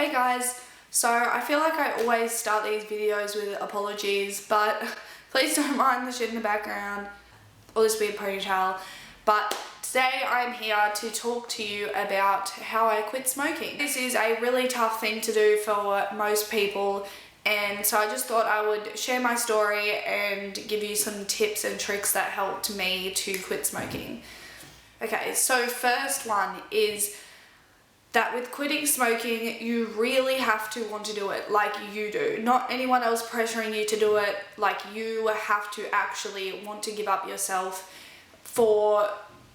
Hey guys, so I feel like I always start these videos with apologies, but please don't mind the shit in the background or this weird ponytail. But today I'm here to talk to you about how I quit smoking. This is a really tough thing to do for most people, and so I just thought I would share my story and give you some tips and tricks that helped me to quit smoking. Okay, so first one is that with quitting smoking, you really have to want to do it like you do. Not anyone else pressuring you to do it, like you have to actually want to give up yourself for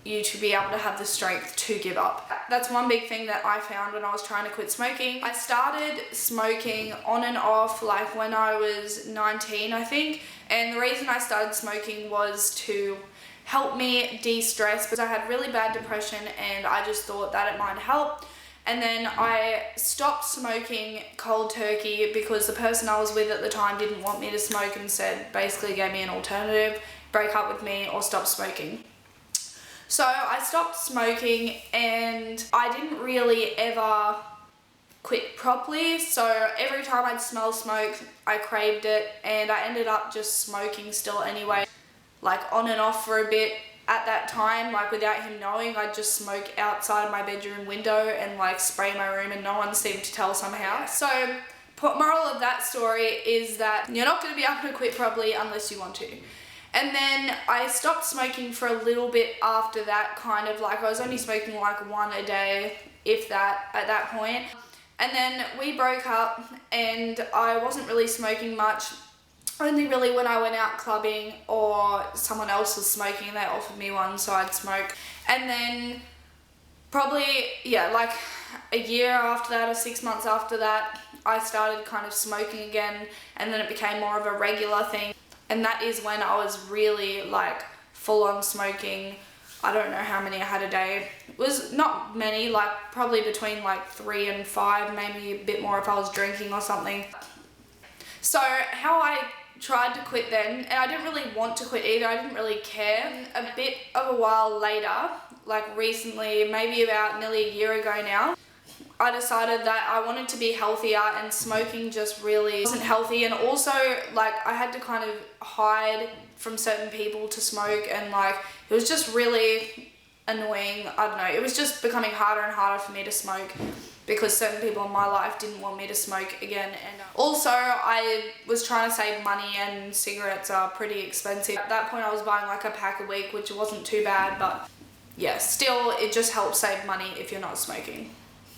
you to be able to have the strength to give up. That's one big thing that I found when I was trying to quit smoking. I started smoking on and off like when I was 19, I think, and the reason I started smoking was to help me de-stress because I had really bad depression and I just thought that it might help. And then I stopped smoking cold turkey because the person I was with at the time didn't want me to smoke and basically gave me an alternative: break up with me or stop smoking. So I stopped smoking and I didn't really ever quit properly. So every time I'd smell smoke, I craved it, and I ended up just smoking still anyway, like on and off for a bit. At that time, like without him knowing, I'd just smoke outside of my bedroom window and like spray my room, and no one seemed to tell somehow. So moral of that story is that you're not going to be able to quit properly unless you want to. And then I stopped smoking for a little bit after that, kind of like I was only smoking like one a day, if that, at that point. And then we broke up and I wasn't really smoking much. Only really when I went out clubbing or someone else was smoking, they offered me one, so I'd smoke. And then probably, like a year after that or 6 months after that, I started kind of smoking again, and then it became more of a regular thing. And that is when I was really like full on smoking. I don't know how many I had a day. It was not many, like probably between like 3 and 5, maybe a bit more if I was drinking or something. So how I tried to quit then, and I didn't really want to quit either, I didn't really care. A bit of a while later, like recently, maybe about nearly a year ago now, I decided that I wanted to be healthier, and smoking just really wasn't healthy. And also like I had to kind of hide from certain people to smoke, and like it was just really annoying. I don't know, it was just becoming harder and harder for me to smoke because certain people in my life didn't want me to smoke again. And also I was trying to save money, and cigarettes are pretty expensive. At that point I was buying like a pack a week, which wasn't too bad, but yeah, still it just helps save money if you're not smoking.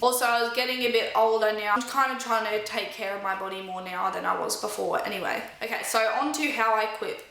Also, I was getting a bit older now. I'm kind of trying to take care of my body more now than I was before. Anyway, okay, so on to how I quit.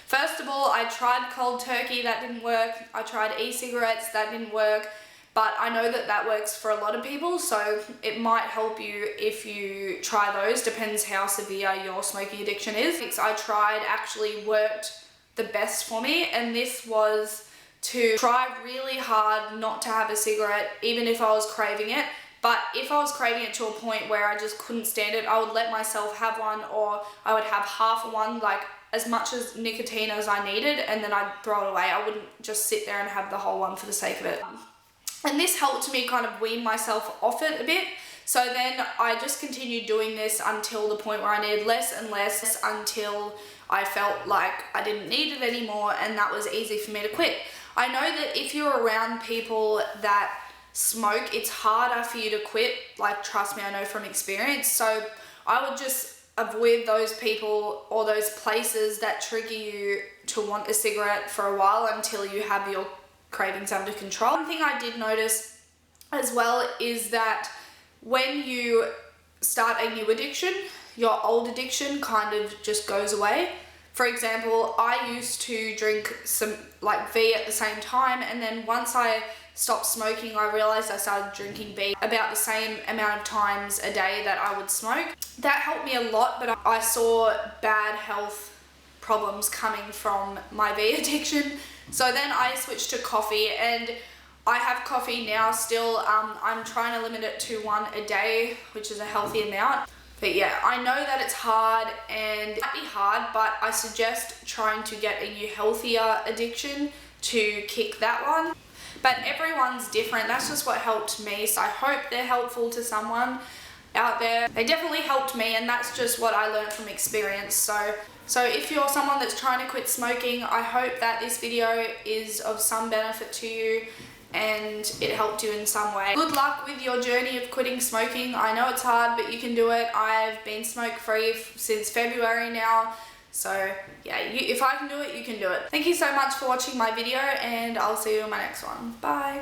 First of all, I tried cold turkey, that didn't work. I tried e-cigarettes, that didn't work. But I know that that works for a lot of people, so it might help you if you try those. Depends how severe your smoking addiction is. I tried actually worked the best for me, and this was to try really hard not to have a cigarette, even if I was craving it. But if I was craving it to a point where I just couldn't stand it, I would let myself have one, or I would have half of one, like as much as nicotine as I needed, and then I'd throw it away. I wouldn't just sit there and have the whole one for the sake of it. And this helped me kind of wean myself off it a bit. So then I just continued doing this until the point where I needed less and less, until I felt like I didn't need it anymore, and that was easy for me to quit. I know that if you're around people that smoke, it's harder for you to quit. Like, trust me, I know from experience. So I would just avoid those people or those places that trigger you to want a cigarette for a while until you have your cravings under control. One thing I did notice as well is that when you start a new addiction, your old addiction kind of just goes away. For example, I used to drink some like V at the same time, and then once I stopped smoking, I realized I started drinking V about the same amount of times a day that I would smoke. That helped me a lot, but I saw bad health problems coming from my V addiction. So then I switched to coffee, and I have coffee now still. I'm trying to limit it to 1 a day, which is a healthy amount. But yeah, I know that it's hard, and it might be hard, but I suggest trying to get a new healthier addiction to kick that one. But everyone's different. That's just what helped me, so I hope they're helpful to someone. out there. They definitely helped me, and that's just what I learned from experience. So if you're someone that's trying to quit smoking, I hope that this video is of some benefit to you and it helped you in some way. Good luck with your journey of quitting smoking. I know it's hard, but you can do it. I've been smoke-free since February now. So yeah, if I can do it, you can do it. Thank you so much for watching my video, and I'll see you in my next one. Bye.